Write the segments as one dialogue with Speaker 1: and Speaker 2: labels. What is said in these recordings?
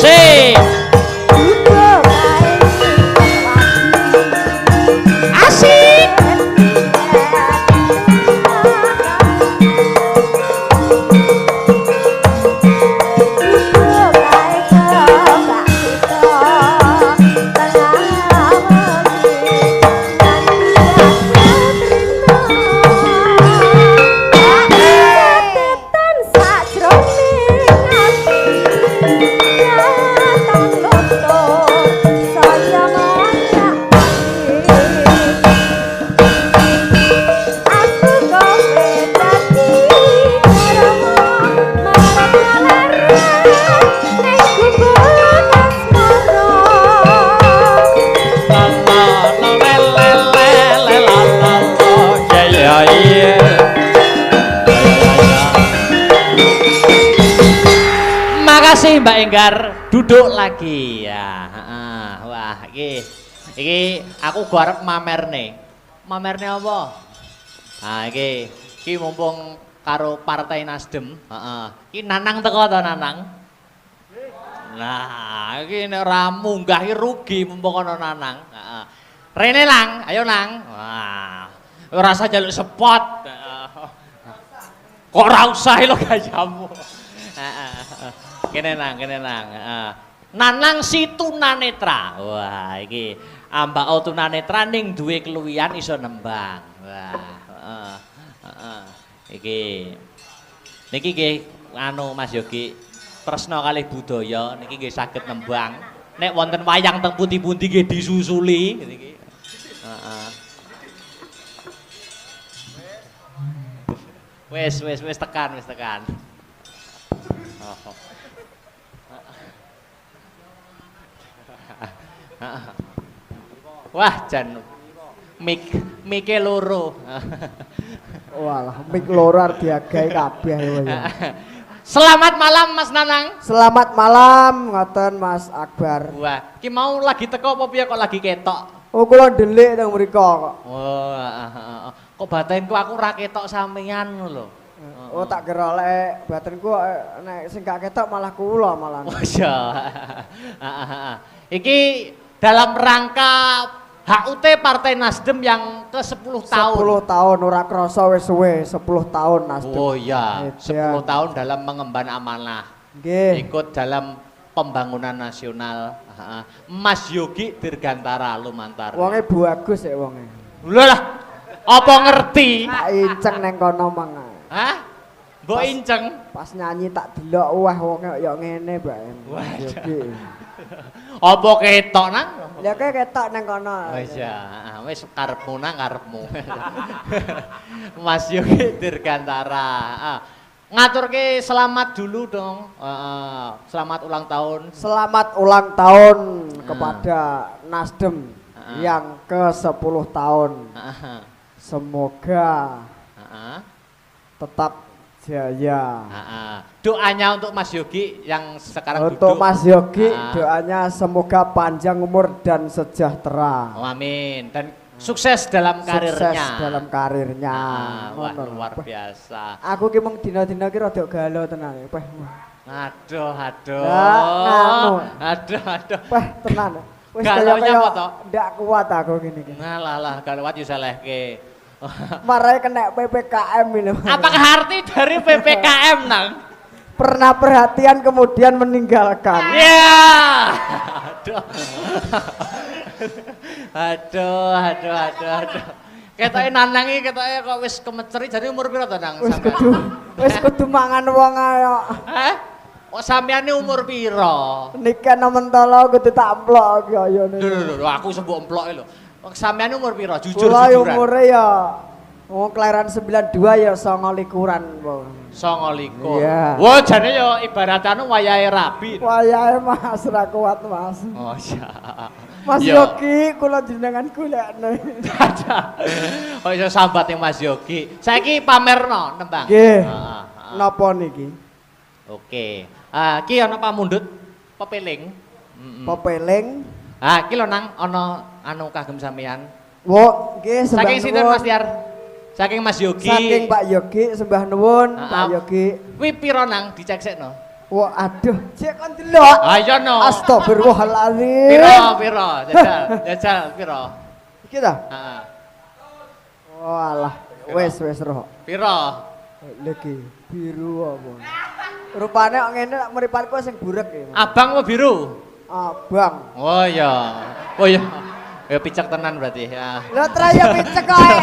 Speaker 1: Asik. Asik. Makasih Mbak Enggar, duduk lagi ya. Wah, iki aku garep mamerne. Mamerne apa? Nah, iki mumpung karo Partai Nasdem, Iki Nanang teko to Nanang? Nah, iki nek ora munggah iki rugi mumpung ana Nanang. Rene Lang, ayo Nang. Wah. Ora usah njaluk spot. Kok ora usah lho gayamu. Kene Nang. Nanang si tunanetra. Wah, iki ambak tunanetra ning duwe keluwihan iso nembang. Wah, Iki niki nggih anu Mas Yogi tresna kalih budaya niki nggih saged nembang. Nek wonten wayang teng pundi-pundi nggih disusuli niki. Wis tekan. Wah, jan mike loro.
Speaker 2: Walah, mik loro arep diagahi kabeh ya.
Speaker 1: Selamat malam Mas Nanang.
Speaker 2: Selamat malam ngoten Mas Akbar.
Speaker 1: Wah, ki mau lagi teko apa piye kok lagi ketok?
Speaker 2: Oh, kula ndelik teng mriko kok.
Speaker 1: Kok batinku aku ora ketok sampeyan lho.
Speaker 2: Oh, tak kira lek batenku nek sing gak ketok malah kula malah.
Speaker 1: Oh iya. Iki dalam rangka HUT Partai Nasdem yang ke-10 tahun.
Speaker 2: 10 tahun ora krasa wis suwe 10 tahun Nasdem.
Speaker 1: Oh iya, 10 tahun dalam mengemban amanah.
Speaker 2: Nggih.
Speaker 1: Ikut dalam pembangunan nasional. Mas Yogi Dirgantara Lumantar.
Speaker 2: Wonge bagus ya wonge.
Speaker 1: Lho lah, apa ngerti?
Speaker 2: Tak inceng neng kono mang.
Speaker 1: Hah? Mbok inceng.
Speaker 2: Pas nyanyi tak delok wah wonge kaya ngene, Mbak. Yogi.
Speaker 1: Apa ketok nang?
Speaker 2: Ya kayak ketok neng kono.
Speaker 1: Wis ya, wis karepmu nang karepmu. Mas Yogi Dirgantara. Ngaturke selamat dulu dong. Selamat ulang tahun.
Speaker 2: Selamat ulang tahun kepada Nasdem yang ke-10 tahun. Semoga tetap jaya.
Speaker 1: Doanya untuk Mas Yogi yang sekarang
Speaker 2: untuk
Speaker 1: duduk.
Speaker 2: Mas Yogi doanya semoga panjang umur dan sejahtera.
Speaker 1: Oh, amin. Dan sukses dalam karirnya.
Speaker 2: Sukses dalam karirnya.
Speaker 1: Wah, luar biasa.
Speaker 2: Aku ki mung dina-dina ki rada galau tenan. Peh.
Speaker 1: Aduh.
Speaker 2: Peh tenan. Wis
Speaker 1: galaunya apa toh?
Speaker 2: Ndak kuat aku gini iki.
Speaker 1: Ngalah galauan yo selehke.
Speaker 2: Marai kena PPKM ini.
Speaker 1: Apakah arti dari PPKM nang?
Speaker 2: Pernah perhatian kemudian meninggalkan.
Speaker 1: Ya. Aduh. Ketoke Nanang iki ketoke kok wis kemeceri jadi umur piro to Nang?
Speaker 2: Wis kudu mangan wong ayo.
Speaker 1: Hah? Kok sampeyan umur piro?
Speaker 2: Nikah mentolo kudu tak emplok ya ne.
Speaker 1: Lho aku sembok emploke lho. Sampeyan umur piro? Jujur
Speaker 2: jujuran.
Speaker 1: Kula
Speaker 2: umure ya wong kelahiran 92 ya 29-an, Bang.
Speaker 1: 29.
Speaker 2: Iya.
Speaker 1: Wah, jane ya ibaratane wayahe rabi.
Speaker 2: Wayahe Mas ra kuat, Mas.
Speaker 1: Oh iya.
Speaker 2: Mas Yogi kula jenengan golekne.
Speaker 1: Oh iso sambat yang Mas Yogi. Saiki pamerno tembang.
Speaker 2: Nggih. Napa niki?
Speaker 1: Oke. Ki ana pamundhut pepeling.
Speaker 2: Pepeling.
Speaker 1: Ki lho Nang ana anu kagem sampean.
Speaker 2: Wo, nggih sembah
Speaker 1: Saking sinten Mas Tiar? Saking Mas Yogi.
Speaker 2: Saking Pak Yogi sembah nuwun Pak Yogi.
Speaker 1: Kuwi pira Nang diceksekno?
Speaker 2: Wah, aduh, cek kon delok.
Speaker 1: Ayo no.
Speaker 2: Astagfirullahaladzim.
Speaker 1: Piro, jajal piro.
Speaker 2: Iki ta?
Speaker 1: Heeh.
Speaker 2: Walah, wes roh.
Speaker 1: Piro?
Speaker 2: Lagi biru apa? Rupane kok ngene tak mripatku sing burek ya.
Speaker 1: Abang apa biru?
Speaker 2: Abang.
Speaker 1: Oh iya. Oh iya. Ya picek tenan berarti ya.
Speaker 2: Lah traya picek kae.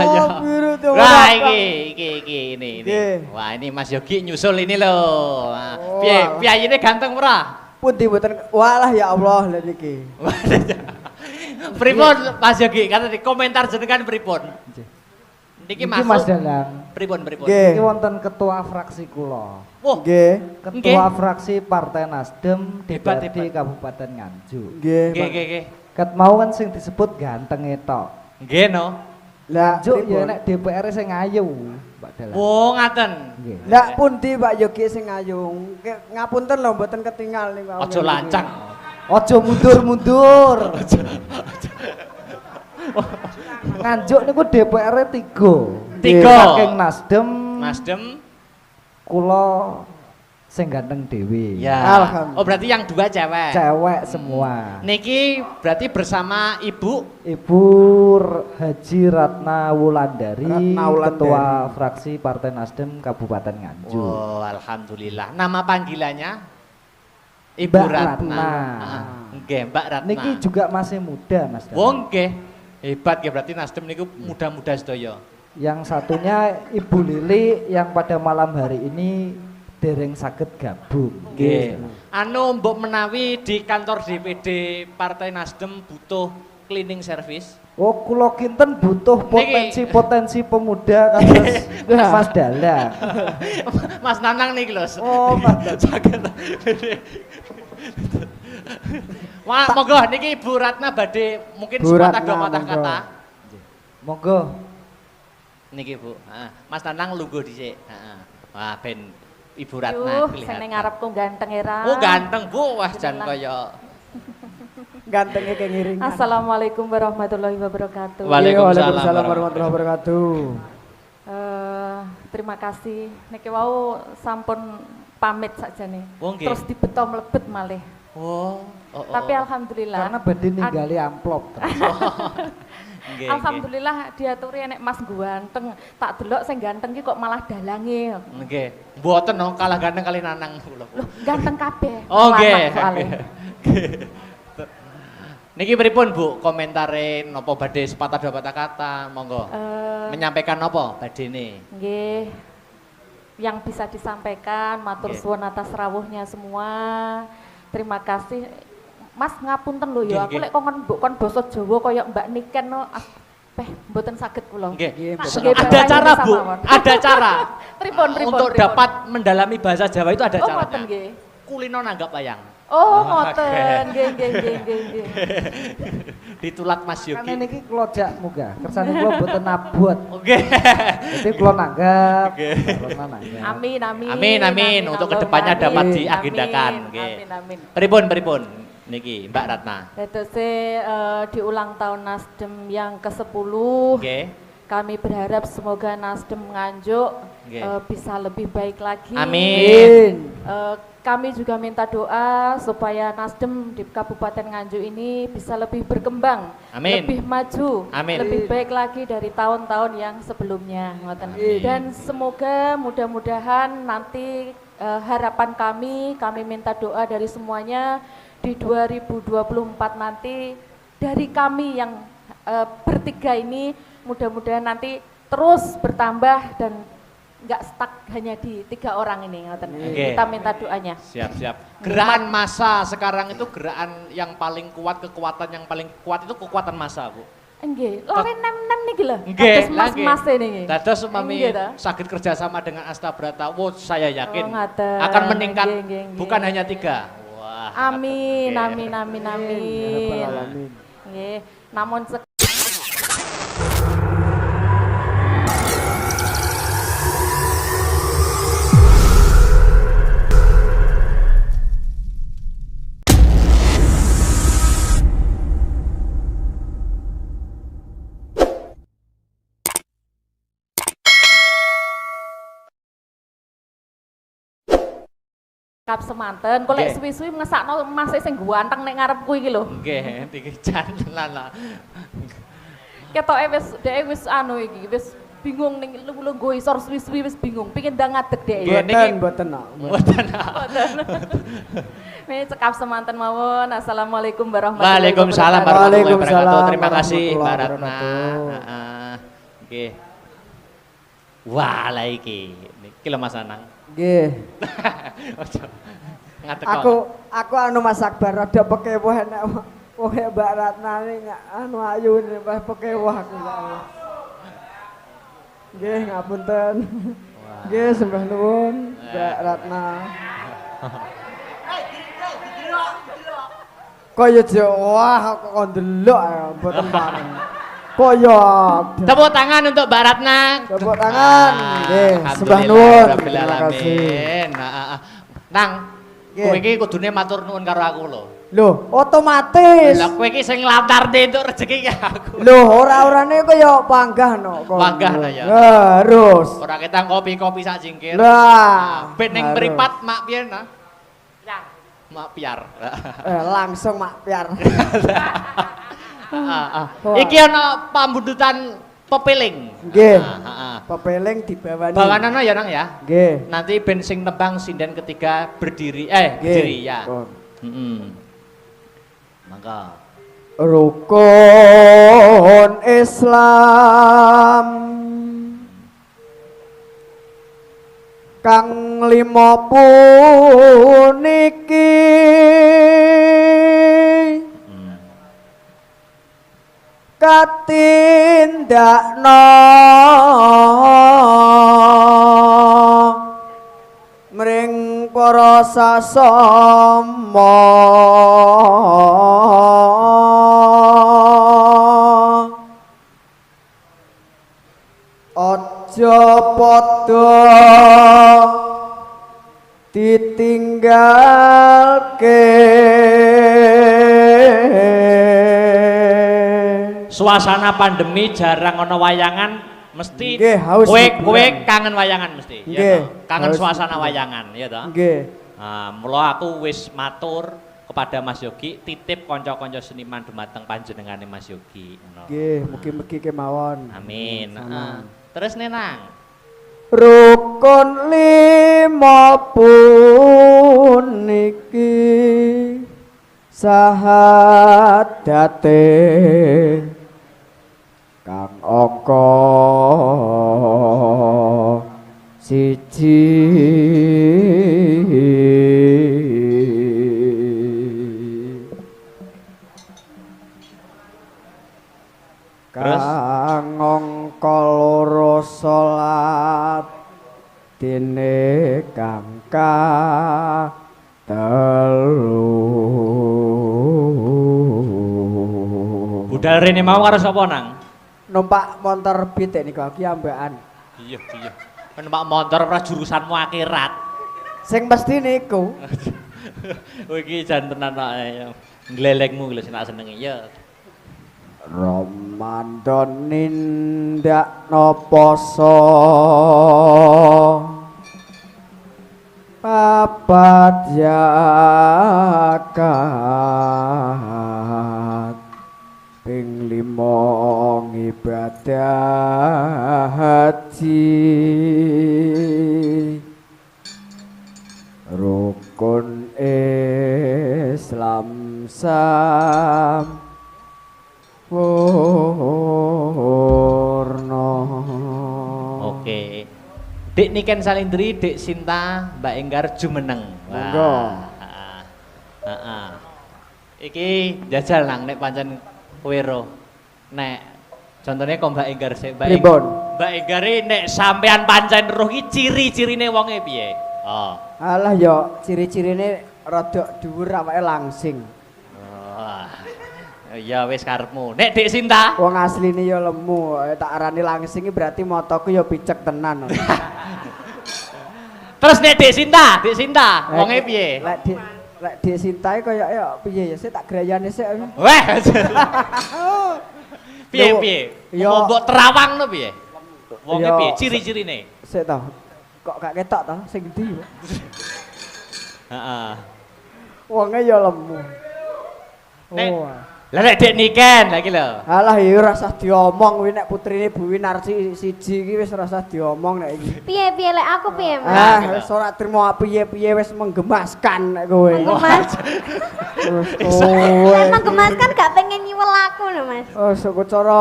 Speaker 1: Iya.
Speaker 2: Oh, biru tuh.
Speaker 1: Nah, iki ini.
Speaker 2: Nggih.
Speaker 1: Wah, ini Mas Yogi nyusul ini loh. Nah,
Speaker 2: Oh,
Speaker 1: piye?
Speaker 2: alah.
Speaker 1: Piyayine ganteng ora?
Speaker 2: Pundi mboten walah ya Allah lha niki.
Speaker 1: Pripun Mas Yogi? Kata di komentar jenengan pripun? Niki
Speaker 3: Iki Mas
Speaker 1: masuk.
Speaker 3: Dalang.
Speaker 1: Pripun?
Speaker 2: Nggih.
Speaker 3: Iki wonten ketua fraksi kula.
Speaker 1: Wah,
Speaker 2: Nggih.
Speaker 3: Ketua fraksi Partai Nasdem
Speaker 1: Hebat,
Speaker 3: DPRD Kabupaten Nganjuk.
Speaker 2: Nggih.
Speaker 1: nggih
Speaker 2: Pak.
Speaker 1: nggih.
Speaker 3: Ket mau kan sing disebut ganteng tok.
Speaker 1: Nggih no.
Speaker 2: Lah
Speaker 3: Nganjuk ya
Speaker 2: pripun?
Speaker 3: nek DPR sing ayu, Mbak Dalang.
Speaker 1: Oh, ngaten.
Speaker 3: Nggih.
Speaker 2: Lah pundi Pak Yogi sing ayu? Ngapunten lho mboten ketinggal niku.
Speaker 1: Aja lancang.
Speaker 3: Ojo mundur-mundur. Nganjuk niku DPR 3.
Speaker 1: Tiga.
Speaker 3: Saking Nasdem,
Speaker 1: Nasdem.
Speaker 3: kula sing ganteng dhewe.
Speaker 1: Ya.
Speaker 2: Alhamdulillah.
Speaker 1: Oh, berarti yang dua cewek.
Speaker 3: Cewek semua.
Speaker 1: Niki berarti bersama Ibu.
Speaker 3: Ibu Haji Ratna Wulandari,
Speaker 2: Ratna Wulandari.
Speaker 3: Ketua Fraksi Partai Nasdem Kabupaten Nganjuk.
Speaker 1: Oh, alhamdulillah. Nama panggilannya Ibu
Speaker 3: Mbak
Speaker 1: Ratna.
Speaker 3: Ratna.
Speaker 1: Ah, nggih, Mbak Ratna.
Speaker 3: Niki juga masih muda, Mas. Dalang.
Speaker 1: Wong nggih. Hebat ya berarti Nasdem niku muda-muda sedaya.
Speaker 3: Yang satunya Ibu Lili yang pada malam hari ini dereng saged gabung.
Speaker 1: Nggih. Anu mbok menawi di kantor DPD Partai Nasdem butuh cleaning service.
Speaker 3: Oh, kula kinten butuh potensi-potensi pemuda kados Mas Dalang.
Speaker 1: Mas Nanang niki lho.
Speaker 3: Oh, Mas
Speaker 1: Saged. Wah, monggo niki Ibu Ratna badhe mungkin
Speaker 2: Bu
Speaker 1: sepatah
Speaker 2: Ratna,
Speaker 1: dua patah
Speaker 2: monggo.
Speaker 1: kata.
Speaker 3: Monggo.
Speaker 1: Niki Bu. Heeh. Mas Nanang lungguh dhisik. Heeh. Wah, ben Ibu Ratna
Speaker 4: Yuh,
Speaker 1: kelihatan.
Speaker 4: sing ning ngarepku ganteng era.
Speaker 1: Oh, ganteng Bu. Wah, jan
Speaker 4: Alhamdulillah.
Speaker 1: kaya
Speaker 2: Gantengnya kayak ngiringan.
Speaker 4: Assalamualaikum warahmatullahi wabarakatuh.
Speaker 1: Waalaikumsalam
Speaker 2: warahmatullahi wabarakatuh.
Speaker 4: Terima kasih. Niki wau sampun pamit sakjane.
Speaker 1: Oh, nggih.
Speaker 4: Terus dibeto mlebet malih.
Speaker 1: Oh. Oh, oh,
Speaker 4: Tapi
Speaker 1: oh.
Speaker 4: alhamdulillah.
Speaker 3: Karena badhe ninggali amplop.
Speaker 1: Nggih,
Speaker 4: Alhamdulillah diaturi enek Mas ganteng. Tak delok sing ganteng ki kok malah dalange.
Speaker 1: Nggih. Mboten no kalah ganteng kali Nanang kula.
Speaker 4: Loh, ganteng kabeh.
Speaker 1: Oh,
Speaker 4: Lanang
Speaker 1: nggih.
Speaker 4: soalé.
Speaker 1: Niki pripun Bu komentare napa badhe sepatah dua patah kata monggo. Menyampaikan napa badene?
Speaker 4: Nggih. Yang bisa disampaikan matur
Speaker 1: Nggih.
Speaker 4: suwun atas rawuhnya semua. Terima kasih. Mas ngapunten lho ya,
Speaker 1: Nggih,
Speaker 4: aku
Speaker 1: nggih.
Speaker 4: lek kon kon basa Jawa kaya Mbak Niken no mboten saged kula.
Speaker 1: Nggih.
Speaker 4: Tak
Speaker 2: Nggih,
Speaker 4: nggih
Speaker 1: Ada
Speaker 4: bahasa
Speaker 1: cara
Speaker 4: Indonesia
Speaker 1: Bu,
Speaker 4: mawon.
Speaker 1: ada cara.
Speaker 4: Pripun pripun.
Speaker 1: Untuk
Speaker 4: pripun?
Speaker 1: dapat mendalami bahasa Jawa itu ada
Speaker 4: Oh,
Speaker 1: caranya.
Speaker 4: ngoten nggih.
Speaker 1: Kulino nanggap wayang.
Speaker 4: Oh,
Speaker 1: Oke.
Speaker 4: ngoten. Nggih nggih nggih nggih.
Speaker 1: Ditulat Mas
Speaker 3: Karena
Speaker 1: Yogi.
Speaker 3: niki kula jak muga, kersane kula boten abot.
Speaker 1: Oke.
Speaker 3: Jadi kula nanggap.
Speaker 1: Oke.
Speaker 3: Kula nanggap.
Speaker 4: Amin amin.
Speaker 1: Amin. Untuk kedepannya
Speaker 4: Allahumma
Speaker 1: dapat
Speaker 4: amin.
Speaker 1: diagendakan.
Speaker 4: Amin,
Speaker 1: Nggih.
Speaker 4: Amin amin.
Speaker 1: Pripun niki Mbak Ratna.
Speaker 4: Dadose di ulang tahun Nasdem yang ke-10.
Speaker 1: Nggih.
Speaker 4: Kami berharap semoga Nasdem Nganjuk
Speaker 1: Nggih.
Speaker 4: bisa lebih baik lagi.
Speaker 1: Amin.
Speaker 4: Kami juga minta doa supaya Nasdem di Kabupaten Nganjuk ini bisa lebih berkembang,
Speaker 1: Amin.
Speaker 4: lebih maju,
Speaker 1: Amin.
Speaker 4: lebih baik lagi dari tahun-tahun yang sebelumnya. Ngoten.
Speaker 1: Amin.
Speaker 4: Dan semoga mudah-mudahan nanti harapan kami minta doa dari semuanya di 2024 nanti dari kami yang bertiga ini mudah-mudahan nanti terus bertambah dan nggak stuck hanya di 3 orang ini. Ngoten.
Speaker 1: Oke.
Speaker 4: Kita minta doanya.
Speaker 1: Siap. Gerakan massa sekarang itu gerakan yang paling kuat, kekuatan yang paling kuat itu kekuatan massa, Bu.
Speaker 4: Nggih, lare nem-nem niki lho.
Speaker 1: Nggih,
Speaker 4: Kados mas-mas niki.
Speaker 1: Dados mami
Speaker 4: Nggih, ta?
Speaker 1: sakit kerjasama dengan Astabrata. Wow, saya yakin
Speaker 4: Oh, ngaten.
Speaker 1: akan meningkat
Speaker 4: Nggih, nggih, nggih.
Speaker 1: bukan hanya 3. Wah.
Speaker 4: Amin,
Speaker 1: Oke.
Speaker 4: amin, amin,
Speaker 2: Ya
Speaker 4: amin.
Speaker 2: Rabbal alamin.
Speaker 4: Nggih, namun Kap semanten, kok lek
Speaker 1: Nggih.
Speaker 4: suwi-suwi ngesakno Mas sing ganteng nek ngarepku iki lho.
Speaker 1: Nggih, iki jan lah.
Speaker 4: Ketoke wis dhek wis anu iki, wis bingung ning lungguh isor suwi-suwi wis bingung, pengin ndang ngadeg dhek.
Speaker 1: Nggih, niki-
Speaker 2: Mboten nak.
Speaker 1: Mboten.
Speaker 4: Ini cekap semanten mawon. Assalamualaikum warahmatullahi
Speaker 1: Waalaikumsalam
Speaker 4: wabarakatuh.
Speaker 1: warahmatullahi wabarakatuh.
Speaker 2: Waalaikumsalam
Speaker 1: Terima kasih Mbak
Speaker 2: warahmatullahi
Speaker 1: Ratna.
Speaker 2: wabarakatuh.
Speaker 1: Heeh. Nggih. Wah, lah iki. Niki lho Mas Anang.
Speaker 2: Nggih.
Speaker 1: Ojo. Ngadeg.
Speaker 2: Aku anu Mas Akbar rada pekewah nek pokoke Mbak Ratna ini anu ayu nih pas pekewah aku. Nggih, ngapunten. Nggih, sembah nuwun Mbak Ratna. Kaya wah kok ndelok ya mboten pareng. Kaya
Speaker 1: Tepuk tangan untuk Mbak Ratna.
Speaker 2: tepuk tangan. Nggih, sembah
Speaker 1: Alhamdulillah,
Speaker 2: nuwun.
Speaker 1: Rabbil
Speaker 2: Terima kasih.
Speaker 1: alamin. Nang,
Speaker 2: Nggih.
Speaker 1: kowe iki kudune matur nuwun karo aku lho.
Speaker 2: Loh, otomatis.
Speaker 1: Lah kowe iki sing nglantarne entuk rezeki ki aku.
Speaker 2: Loh, ora-orane kaya panggah no. kok.
Speaker 1: Panggah lah ya.
Speaker 2: Harus.
Speaker 1: Ora ketang kopi-kopi sak jingkir.
Speaker 2: Lah,
Speaker 1: Ben ning
Speaker 2: harus.
Speaker 1: mripat mak piye nah? Mak piar.
Speaker 2: Langsung mak piar. Wah.
Speaker 1: Iki ana pambudutan pepeling.
Speaker 2: Nggih.
Speaker 1: Heeh.
Speaker 2: Pepeling dibawani.
Speaker 1: Bawanana ya nang ya.
Speaker 2: Nggih.
Speaker 1: Nanti ben sing nembang sinden ketiga berdiri
Speaker 2: Nggih.
Speaker 1: berdiri ya.
Speaker 2: Pun.
Speaker 1: Heeh. Mangga.
Speaker 2: Rukun Islam kang lima puniki katindakna mring para sasama aja padha ditinggalke.
Speaker 1: Suasana pandemi jarang ana wayangan mesti
Speaker 2: Nggih, haus
Speaker 1: kowe
Speaker 2: hiburan.
Speaker 1: kangen wayangan mesti ya
Speaker 2: Nggih,
Speaker 1: toh? Kangen
Speaker 2: haus
Speaker 1: suasana
Speaker 2: hiburan.
Speaker 1: wayangan ya toh.
Speaker 2: Nggih.
Speaker 1: Mula aku wis matur kepada Mas Yogi titip kanca-kanca seniman dumateng panjenengane Mas Yogi ngono.
Speaker 2: Nggih, mugi-mugi kemawon.
Speaker 1: Amin.
Speaker 2: Sama.
Speaker 1: Terus nenang.
Speaker 2: Rukun lima puniki sahadate kang angka siji
Speaker 1: Terus?
Speaker 2: kang angka loro salat dene kang telu
Speaker 1: Budal rene mau karo sapa nang?
Speaker 2: numpak motor pitik niku iki ambekan
Speaker 1: Iya. Numpak motor ora jurusanmu akhirat.
Speaker 2: sing mesti niku
Speaker 1: Kowe iki jan tenan kok glelengmu lho sing tak senengi ya.
Speaker 2: Ramadan nindakno poso papat zakat ping 5 ibadah haji rukun Islam sampurna.
Speaker 1: Oke. Dik Niken Salindri, Dik Sinta, Mbak Enggar jumeneng.
Speaker 2: Monggo.
Speaker 1: Heeh. Iki jajal nang nek pancen kowe ro. Nek contohnya kok Mbak Enggar sik
Speaker 2: Pripun?
Speaker 1: Mbak Enggar nek sampean pancen roh iki ciri-cirine wonge piye? Oh.
Speaker 2: Alah yo ciri-cirine rada dhuwur awake langsing.
Speaker 1: Wah. Ya wis karepmu. Nek Dik Sinta?
Speaker 2: Wong asline yo lemu, tak arani langsing iki berarti motoku yo picek tenan.
Speaker 1: Terus nek Dik Sinta, wonge piye?
Speaker 2: Lek Dik Sintae koyo yo piye ya sik tak grayane sik.
Speaker 1: Weh. Piye?
Speaker 2: Yo.
Speaker 1: Mbok terawang no piye? Wonge
Speaker 2: Yo.
Speaker 1: piye? Ciri-cirine?
Speaker 2: Sik to. Kok gak ketok to sing ndi?
Speaker 1: Heeh.
Speaker 2: Wonge ya lemu.
Speaker 1: Nek-
Speaker 2: Oh.
Speaker 1: Lah nek Dek Niken lagi lho.
Speaker 2: Alah ya ora usah diomong kuwi nek putrine Bu Winarsi siji iki wis ora usah diomong nek iki.
Speaker 5: Piye lek aku piye, Mas?
Speaker 2: Ah, wis ora trimo piye-piye wis menggemaskan nek kowe.
Speaker 5: Menggemas.
Speaker 2: Terus kowe.
Speaker 5: Emang gemas kan gak pengen nyiwel aku lho, Mas.
Speaker 2: Oh, saka cara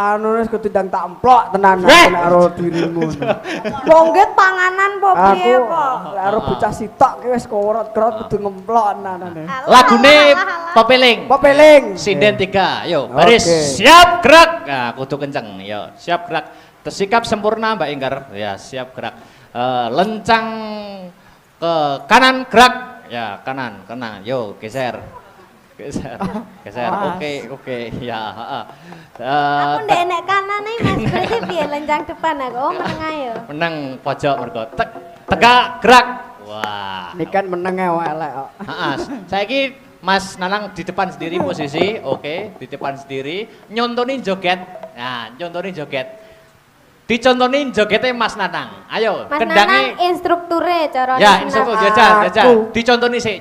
Speaker 2: anu wis kudu ndang tak emplok tenan
Speaker 1: Eh!
Speaker 2: nek karo dirimu.
Speaker 5: Bongget panganan po piye
Speaker 2: Aku
Speaker 5: po?
Speaker 2: lek karo bocah sitok ki wis korot-korot kudu ngemplok tenan.
Speaker 1: Lagune pepeling.
Speaker 2: Pepeling.
Speaker 1: Sinden 3, yo baris
Speaker 2: Oke.
Speaker 1: siap gerak. Nah, kudu kenceng, yo siap gerak. Tersikap sempurna Mbak Inggar, ya siap gerak. Lencang ke kanan gerak, ya kanan, yo geser, geser. Oke, ya.
Speaker 5: Aku ndek enek kanan nih, Mas. Berarti piye lencang depan aku? Oh, meneng ayo.
Speaker 1: Menang pojok mergo tegak gerak. Wah.
Speaker 2: Ini kan meneng elek kok.
Speaker 1: Saiki Mas Nanang di depan sendiri posisi, oke, di depan sendiri, nyontonin joget. Nah, nyontonin joget. Dicontonin jogetnya Mas Nanang. Ayo,
Speaker 5: Mas
Speaker 1: kendangnya.
Speaker 5: Nanang instrukture cara
Speaker 1: Ya,
Speaker 5: disunat.
Speaker 1: instruktur jajal.
Speaker 2: Aku.
Speaker 1: Dicontonin sih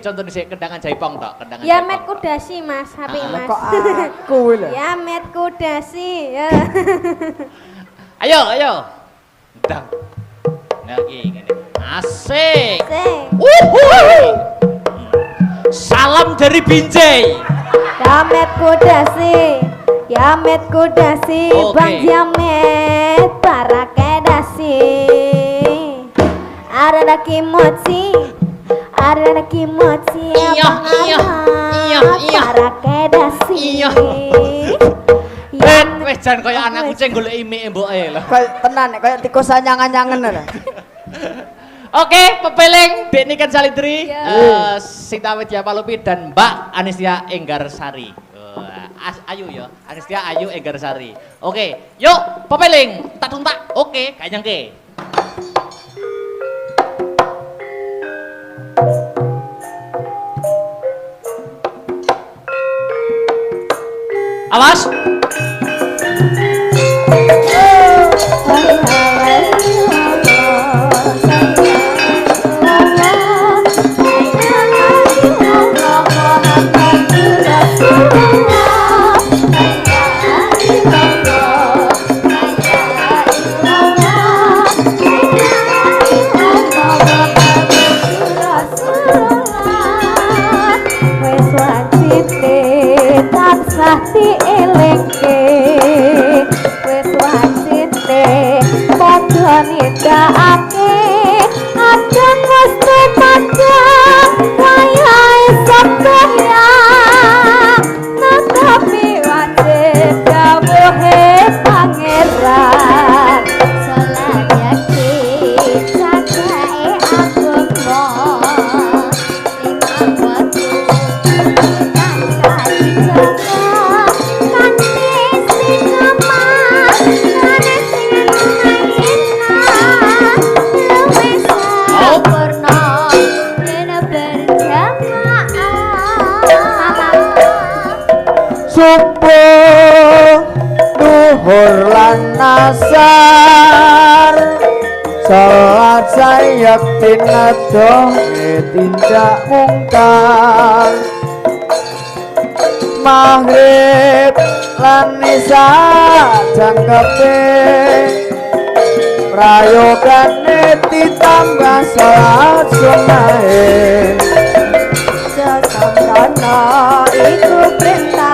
Speaker 1: kendangan jaipong tok, kendangan
Speaker 5: Ya
Speaker 1: jaipong
Speaker 5: met
Speaker 1: tok.
Speaker 5: kudasi, Mas, HP Mas.
Speaker 2: Kok aku lho.
Speaker 5: Ya met kudasi, ya.
Speaker 1: Ayo. Dang. Nah, gini. Asik.
Speaker 5: Sing.
Speaker 1: Wuhui. Salam dari Binjai.
Speaker 5: Ya met kudasi. Ya met kudasi,
Speaker 1: Oke.
Speaker 5: Bang Jamet para kedasi. Ada kimochi. Ada kimochi
Speaker 1: Iya, iya,
Speaker 5: para kedasi.
Speaker 1: Iya. Wes jan koyo anak kucing golek imike mboke lho.
Speaker 2: Kayak tenan nek kayak tikus anyangan-anyangen lho.
Speaker 1: Oke, pepeling Dek Niken Salindri,
Speaker 5: Ya.
Speaker 1: Sinta Widya Palupi dan Mbak Anistia Enggarsari. Ayu ya, Anistia Ayu Enggarsari. Oke, yuk pepeling, tak tuntak. Oke, kayak nyengke. Awas.
Speaker 5: Tansah dielingke wis wasite padha nindakake adang mesti padang wayahe sedaya nanggapi wajib dawuhe pangeran salayake cacake agama ing watu
Speaker 2: Subuh duhur lan asar salat sayap tinadoh tindak mungkar maghrib lan isya jangkepe prayogane ditambah salat sunahe
Speaker 5: Sesambrono iku perintah